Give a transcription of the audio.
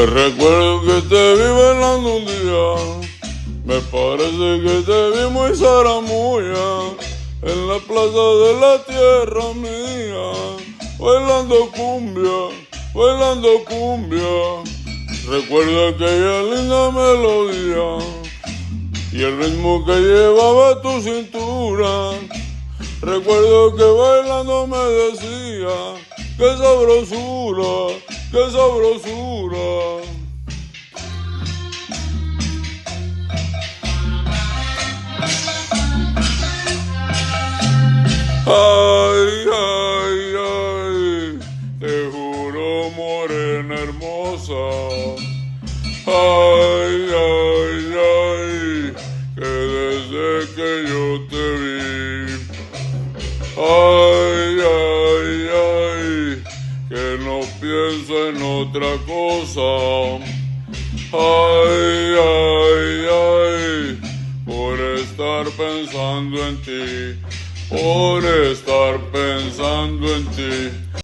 Recuerdo que te vi bailando un día, me parece que te vi muy zaramulla, en la plaza de la tierra mía, bailando cumbia, bailando cumbia. Recuerdo aquella linda melodía y el ritmo que llevaba tu cintura. Recuerdo que bailando me decía, qué sabrosura, qué sabrosura. Ay, ay, ay, te juro, morena hermosa. Ay, ay, ay, que desde que yo te vi. Ay, ay, ay, que no pienso en otra cosa. Ay, ay, ay, por estar pensando en ti, por estar pensando en ti.